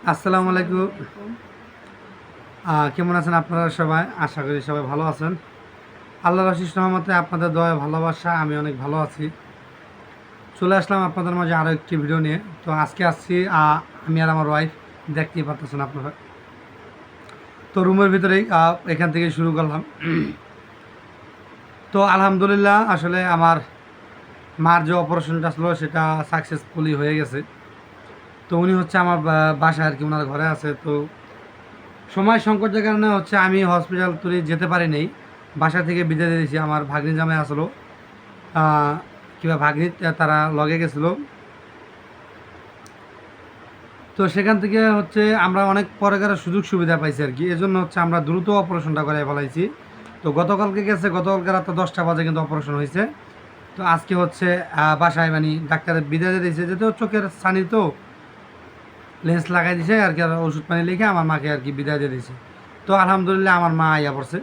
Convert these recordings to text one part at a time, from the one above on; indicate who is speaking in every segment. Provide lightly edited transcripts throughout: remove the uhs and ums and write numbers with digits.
Speaker 1: আসসালামু আলাইকুম।
Speaker 2: আলাইকুম।
Speaker 1: কেমন আছেন আপনারা সবাই? আশা করি সবাই ভালো আছেন। আল্লাহর অশেষ রহমতে আপনাদের দয়া ভালোবাসা আমি অনেক ভালো আছি। চলে আসলাম আপনাদের মাঝে আরও একটি ভিডিও নিয়ে। তো আজকে আসছি আমি আর আমার ওয়াইফ, দেখতেই পারতেছেন আপনারা। তো রুমের ভিতরেই এখান থেকে শুরু করলাম। তো আলহামদুলিল্লাহ, আসলে আমার মার যে অপারেশনটা ছিল সেটা সাকসেসফুলি হয়ে গেছে। তো উনি হচ্ছে আমার বাসায় আর কি, ওনার ঘরে আছে। তো সময় সংকটের কারণে হচ্ছে আমি হসপিটাল তুলে যেতে পারি নাই, বাসা থেকে বিদায় দিয়েছি। আমার ভাগ্নি জামাই আসলো, কিংবা ভাগ্নি তারা লগে গেছিলো। তো সেখান থেকে হচ্ছে আমরা অনেক পরেকার সুযোগ সুবিধা পাইছি আর কি, এজন্য হচ্ছে আমরা দ্রুত অপারেশনটা করে ফেলাইছি। তো গতকালকে গেছে, গতকালকে রাত 10টা বাজে কিন্তু অপারেশন হয়েছে। তো আজকে হচ্ছে বাসায় মানে ডাক্তারের বিদায় দিয়েছে, যেহেতু চোখের ছানি তো লেন্স লাগাই দিছে আর কি, আর ওষুধ পানি লিখে আমার মাকে আর কি বিদায় দিয়ে দিয়েছে। তো আলহামদুলিল্লাহ আমার মা আইয়া পড়ছে।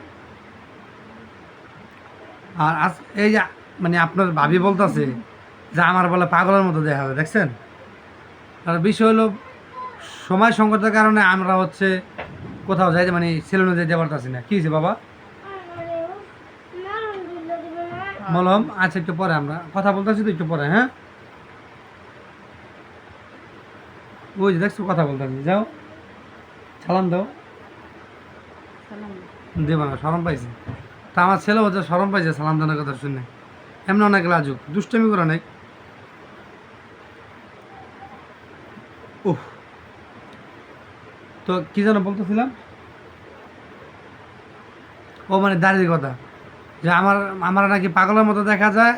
Speaker 1: আর আজ এই যে মানে আপনার ভাবি বলতেছে যে আমার বলে পাগলের মতো দেখা যায়, দেখছেন। আর বিষয় হলো সময় সংকটের কারণে আমরা হচ্ছে কোথাও যাইতে মানে সেলুনে যেতে পারতেছি না। কী হয়েছে বাবা? মলম? আচ্ছা, একটু পরে আমরা কথা বলতেছি, তো একটু পরে। হ্যাঁ, ওই যে দেখছো কথা বলতেছি, যাও সালাম দাও।
Speaker 2: সালাম।
Speaker 1: দেবো না, শরম পাইছে। তা আমার ছেলে হচ্ছে শরম পাইছে সালাম দানের কথা শুনে। এমনি অনেক লাজুক, দুষ্টমি করে অনেক। উহ, তো কি যেন বলতেছিলাম, ও মানে দাড়ির কথা, যে আমার নাকি পাগলের মতো দেখা যায়।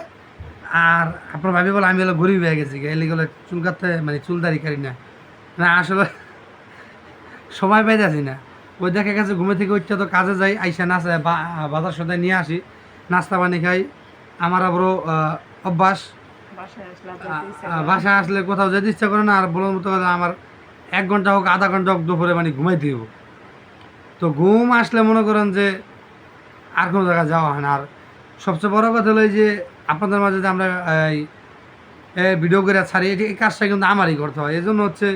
Speaker 1: আর আপনার ভাবি বলে আমি হলো গরিব হয়ে গেছি, এলি গেলে চুল কাটতে মানে চুল দাড়ি কাটি না। না আসলে সময় পাইতেছি না। ওই দেখা গেছে ঘুমে থেকে উঠতে তো কাজে যাই, আইসা নাচা বাজার সদায় নিয়ে আসি, নাস্তা পানি খাই। আমার আবারও অভ্যাস, বাসায় আসলে কোথাও যেতে ইচ্ছা করে না। আর বলার মতো কথা, আমার 1 ঘন্টা হোক, আধা ঘন্টা হোক, দুপুরে মানে ঘুমাইতে দিব। তো ঘুম আসলে মনে করেন যে আর কোনো জায়গায় যাওয়া হয় না। আর সবচেয়ে বড় কথা হলো এই যে আপনাদের মাঝে যে আমরা এই ভিডিও করে ছাড়ি, এই কাজটা কিন্তু আমারই করতে হয়। এই জন্য হচ্ছে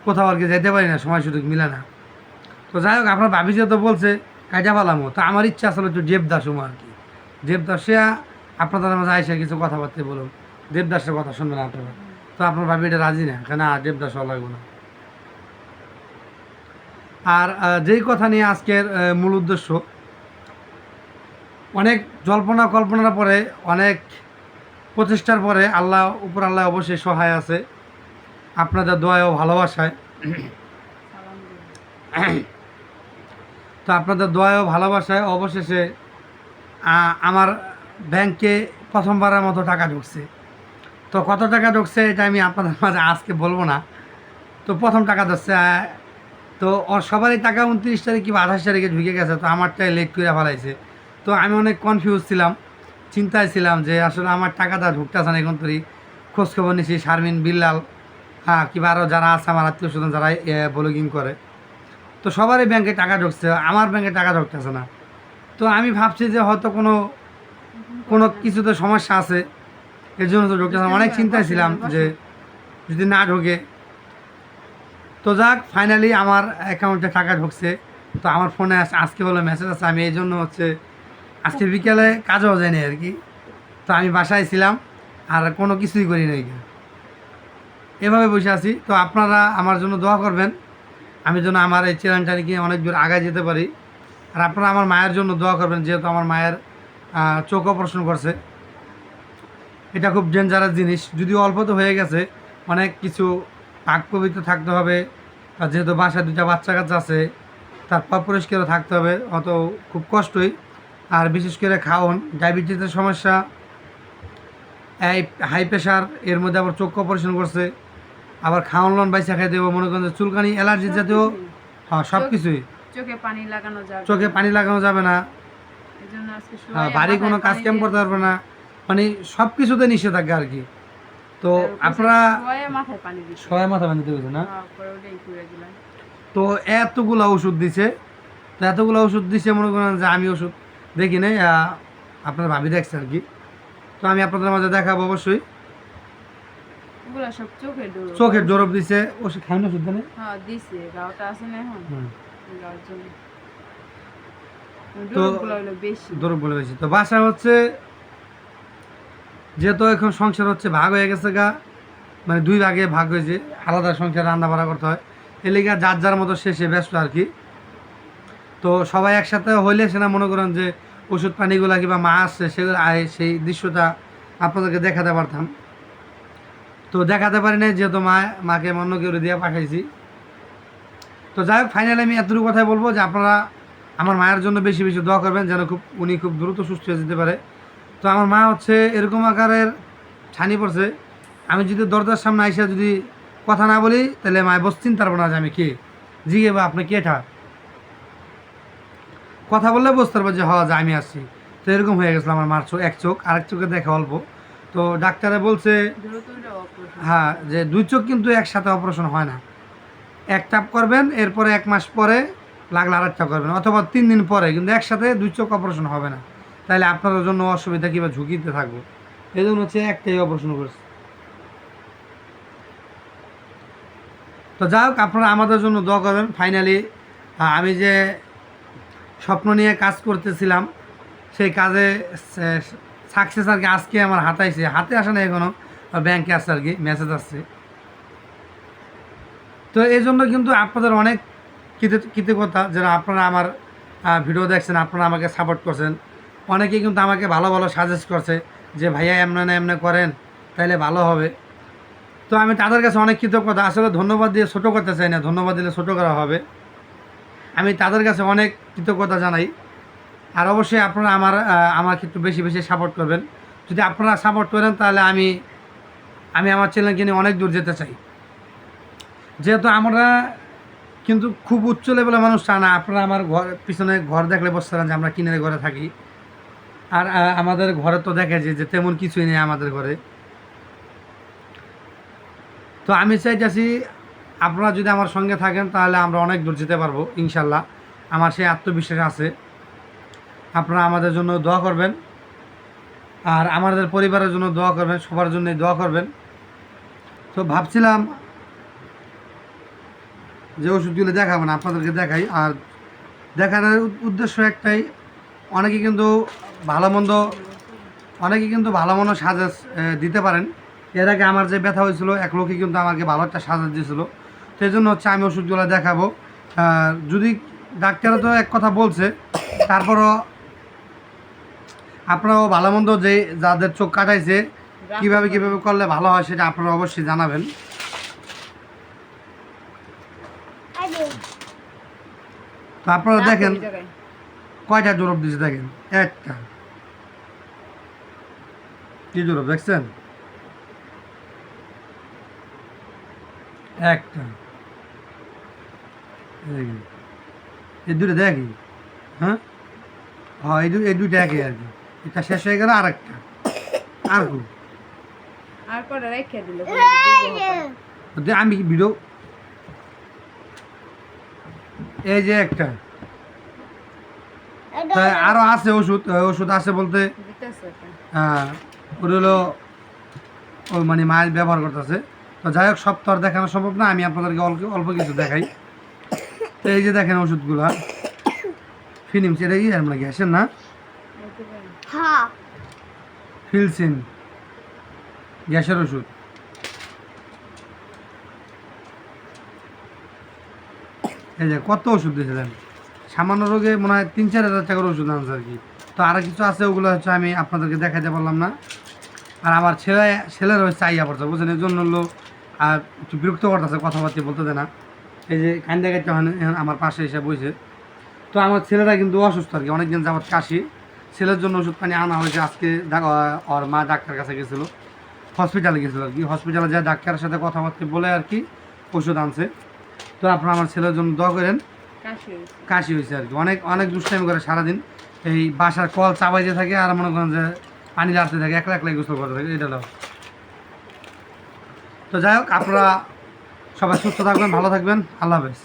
Speaker 1: কোথাও আর কি যেতে পারি না, সময় সুযোগ মিলে না। তো যাই হোক, আপনার ভাবি যেহেতু বলছে কাজা পালামো, তো আমার ইচ্ছা আসলে একটু দেবদাসও আর কি। দেবদাসে আপনাদের মাঝে আইসা কিছু কথাবার্তা বলুন, দেবদাসের কথা শুনবেন আপনারা। তো আপনার ভাবি এটা রাজি না, কেন দেবদাস হওয়া লাগবে না। আর যেই কথা নিয়ে আজকের মূল উদ্দেশ্য, অনেক জল্পনা কল্পনার পরে, অনেক প্রচেষ্টার পরে আল্লাহ অবশ্যই সহায় আছে, আপনাদের দোয়ায় ও ভালোবাসায়। তো আপনাদের দোয়ায় ও ভালোবাসায় অবশেষে আমার ব্যাংকে প্রথমবারের মতো টাকা ঢুকছে। তো কত টাকা ঢুকছে এটা আমি আপনাদের মাঝে আজকে বলবো না। তো প্রথম টাকা ঢুকছে, তো সবারই টাকা 29 তারিখ কিংবা 28 তারিখে ঢুকে গেছে, তো আমারটাই লেট করে ফেলাইছে। তো আমি অনেক কনফিউজ ছিলাম, চিন্তায় ছিলাম যে আসলে আমার টাকাটা ঢুকতেছে না। এখন তুই খোঁজখবর নিছি, শারমিন, বিল্লাল, হ্যাঁ, কিংবা আরও যারা আছে আমার আত্মীয় স্বজন যারা ব্লগিং করে, তো সবারই ব্যাংকে টাকা ঢুকছে, আমার ব্যাংকে টাকা ঢুকতেছে না। তো আমি ভাবছি যে হয়তো কোনো কোনো কিছুতে সমস্যা আছে, এর জন্য তো ঢুকতেছে না। অনেক চিন্তায় ছিলাম যে যদি না ঢোকে। তো যাক, ফাইনালি আমার অ্যাকাউন্টে টাকা ঢুকছে। তো আমার ফোনে আজকে হলো মেসেজ আছে, আমি এই জন্য হচ্ছে আজকে বিকেলে কাজও যায়নি আর কি। তো আমি বাসায় ছিলাম, আর কোনো কিছুই করি নাই, এভাবে বসে আছি। তো আপনারা আমার জন্য দোয়া করবেন, আমি যেন আমার এই চ্যানেলটা নিয়ে অনেক দূর আগায় যেতে পারি। আর আপনারা আমার মায়ের জন্য দোয়া করবেন, যেহেতু আমার মায়ের চোখ অপারেশন করছে। এটা খুব ডেঞ্জারাস জিনিস, যদিও অল্প তো হয়ে গেছে, অনেক কিছু পাক পবিত্র থাকতে হবে। আর যেহেতু বাসায় 2টা বাচ্চা কাচ্চা আছে, তারপর পরিষ্কারও থাকতে হবে, অত খুব কষ্টই। আর বিশেষ করে খাওন, ডায়াবেটিসের সমস্যা, এই হাই প্রেশার, এর মধ্যে আবার চোখ অপারেশন করছে, আবার খাওয়ান লন বাইসা খাই দেবো, মনে করেন যে চুলকানি, অ্যালার্জি জাতীয়, হ্যাঁ সব কিছুই। চোখে পানি লাগানো যাবে না, বাড়ি কোনো কাজ কাম করতে পারবে না, মানে সব কিছুতে নিষেধাজ্ঞা আর কি। তো আপনারা সবাই মাথা পানি দিতে না। তো এতগুলো ওষুধ দিছে, তো এতগুলো ওষুধ দিছে, মনে করেন যে আমি ওষুধ দেখি নাই, আপনার ভাবি দেখছে আর কি। তো আমি আপনাদের মাঝে দেখাবো অবশ্যই।
Speaker 2: ওগুলা সব চোখের ডোর।
Speaker 1: চোখের জরব দিছে, ওষুধ খাই না ওষুধ দেনে।
Speaker 2: হ্যাঁ দিছে, গাওটা আছে না এখন,
Speaker 1: হুম।
Speaker 2: গাওয়ার জন্য
Speaker 1: তো
Speaker 2: ডোরগুলো হলো বেশি।
Speaker 1: জরব বলে বেশি। তো বাসা হচ্ছে যেহেতু এখন সংসার হচ্ছে ভাগ হয়ে গেছে গা, মানে দুই ভাগে ভাগ হয়েছে, আলাদা সংসার রান্না বাড়া করতে হয়, এ লেগে যার যার মতো শেষে ব্যস্ত আর কি। তো সবাই একসাথে হইলে সেটা মনে করেন যে ওষুধ পানিগুলা কিংবা মা আসছে সেগুলো সেই দৃশ্যটা আপনাদেরকে দেখাতে পারতাম। তো দেখাতে পারি নাই যেহেতু মাকে অন্য কেউ দিয়ে পাঠাইছি। তো যাই হোক, ফাইনালি আমি এতটুকু কথাই বলবো যে আপনারা আমার মায়ের জন্য বেশি বেশি দোয়া করবেন যেন উনি খুব দ্রুত সুস্থ হয়ে যেতে পারে। তো আমার মা হচ্ছে এরকম আকারের ছানি পড়ছে, আমি যদি দরজার সামনে আইসা যদি কথা না বলি তাহলে মায় বস চিন্তা পারবো না যে আমি কে, জিগে বা আপনি কে ঠা, কথা বললে বুঝতে পারবো যে হওয়া যায় আমি আসছি। তো এরকম হয়ে গেছিলো আমার মার চোখ, এক চোখ, আরেক চোখে দেখা অল্প। তো ডাক্তারে বলছে
Speaker 2: দ্রুত এটা অপারেশন।
Speaker 1: হ্যাঁ যে দুই চোখ কিন্তু একসাথে অপারেশন হয় না, একটা করবেন এরপরে 1 মাস পরে লাগলে আরেকটা করবেন, অথবা 3 দিন পরে, কিন্তু একসাথে দুই চোখ অপারেশন হবে না, তাহলে আপনাদের জন্য অসুবিধা কিংবা ঝুঁকিতে থাকবো, এই জন্য হচ্ছে একটাই অপারেশন করেছে। তো যাই হোক, আপনারা আমাদের জন্য দোয়া করবেন। ফাইনালি আমি যে স্বপ্ন নিয়ে কাজ করতেছিলাম সেই কাজে সাকসেস আর কি আজকে আমার হাতে আসে না এখনও, ব্যাংকে আসছে আর কি, মেসেজ আসছে। তো এই জন্য কিন্তু আপনাদের অনেক কৃতজ্ঞতা যারা আপনারা আমার ভিডিও দেখছেন, আপনারা আমাকে সাপোর্ট করছেন। অনেকেই কিন্তু আমাকে ভালো ভালো সাজেস্ট করছে যে ভাইয়া এমন না এমনি করেন তাইলে ভালো হবে। তো আমি তাদের কাছে অনেক কৃতজ্ঞতা, আসলে ধন্যবাদ দিয়ে ছোটো করতে চাই না, ধন্যবাদ দিলে ছোটো করা হবে। আমি তাদের কাছে অনেক কৃতজ্ঞতা জানাই। আর অবশ্যই আপনারা আমাকে একটু বেশি বেশি সাপোর্ট করবেন। যদি আপনারা সাপোর্ট করেন তাহলে আমি আমার চ্যানেলকে নিয়ে অনেক দূর যেতে চাই। যেহেতু আমরা কিন্তু খুব উচ্চ লেভেলের মানুষ তা না, আপনারা আমার পিছনে ঘর দেখলে বুঝতে পারেন যে আমরা কিনের ঘরে থাকি। আর আমাদের ঘরে তো দেখে যে তেমন কিছুই নেই আমাদের ঘরে। তো আমি চাইতেছি আপনারা যদি আমার সঙ্গে থাকেন তাহলে আমরা অনেক দূর যেতে পারবো ইনশাল্লাহ, আমার সেই আত্মবিশ্বাস আছে। আপনারা আমাদের জন্য দোয়া করবেন, আর আমাদের পরিবারের জন্য দোয়া করবেন, সবার জন্যই দোয়া করবেন। তো ভাবছিলাম যে ওষুধগুলো দেখাবো না, আপনাদেরকে দেখাই। আর দেখানোর উদ্দেশ্য একটাই, অনেকে কিন্তু ভালো মন্দ সাজেস্ট দিতে পারেন। এর আগে আমার যে ব্যথা হয়েছিল এক লোকে কিন্তু আমাকে ভালো একটা সাজেস্ট দিয়েছিল, সেই জন্য হচ্ছে আমি ওষুধগুলো দেখাবো। যদি ডাক্তাররা তো এক কথা বলছে, তারপরও আপনারাও ভালো মন্দ যে যাদের চোখ কাটাইছে কীভাবে করলে ভালো হয় সেটা আপনারা অবশ্যই জানাবেন। তো আপনারা দেখেন কয়টা জরব দিচ্ছে, দেখেন একটা, কি জরব দেখছেন, একটা, এই দুটো দেখি। হ্যাঁ হ্যাঁ, এই দুইটা একই আর কি, এটা শেষ হয়ে গেল, আর একটা, আর কি
Speaker 2: আর পরে রেখে দিলে
Speaker 1: আমি কি ভিডিও, এই যে একটা, তাই আরও আছে ওষুধ আছে বলতে
Speaker 2: দিতেছে।
Speaker 1: ওটা হলো ওই মানে মাছ ব্যবহার করতেছে। তো যাই হোক, সব তো আর দেখানো সম্ভব না, আমি আপনাদেরকে অল্প কিছু দেখাই। তো এই যে দেখেন ওষুধগুলা, ফিনিমস, এটা কি মানে গ্যাসের না, ফিলসিন গ্যাসের ওষুধ। এই যে কত ওষুধ দিয়েছিলেন, সামান্য রোগে মনে হয় 3-4 হাজার টাকার ওষুধ আনছে আর কি। তো আরও কিছু আছে, ওগুলো হচ্ছে আমি আপনাদেরকে দেখাতে পারলাম না। আর আমার ছেলের হচ্ছে চাইয়া পড়ছে, বুঝছেন, এর জন্য হলো আর একটু বিরক্ত করতেছে, কথাবার্তা বলতে দেয় না। এই যে কান্দা কাটতে হয় আমার পাশে এসে বসে। তো আমার ছেলেরা কিন্তু অসুস্থ আর কি, অনেকদিন যাবত কাশি, ছেলের জন্য ওষুধ পানি আনা হয়েছে। আজকে ওর মা ডাক্তার কাছে গেছিলো, হসপিটালে গেছিলো আর কি, হসপিটালে যায় ডাক্তারের সাথে কথাবার্তা বলে আর কি ওষুধ আনছে। তো আপনারা আমার ছেলের জন্য দোয়া করেন। কাশি হয়েছে আর কি, অনেক দুষ্টাইম করে সারাদিন, এই বাসার কল চাবাইতে থাকে, আর মনে করেন যে পানি লাগতে থাকে, একলাই গোসল করতে থাকে, এটা। তো যাই হোক, আপনারা সবাই সুস্থ থাকবেন, ভালো থাকবেন, আল্লাহ হাফেজ।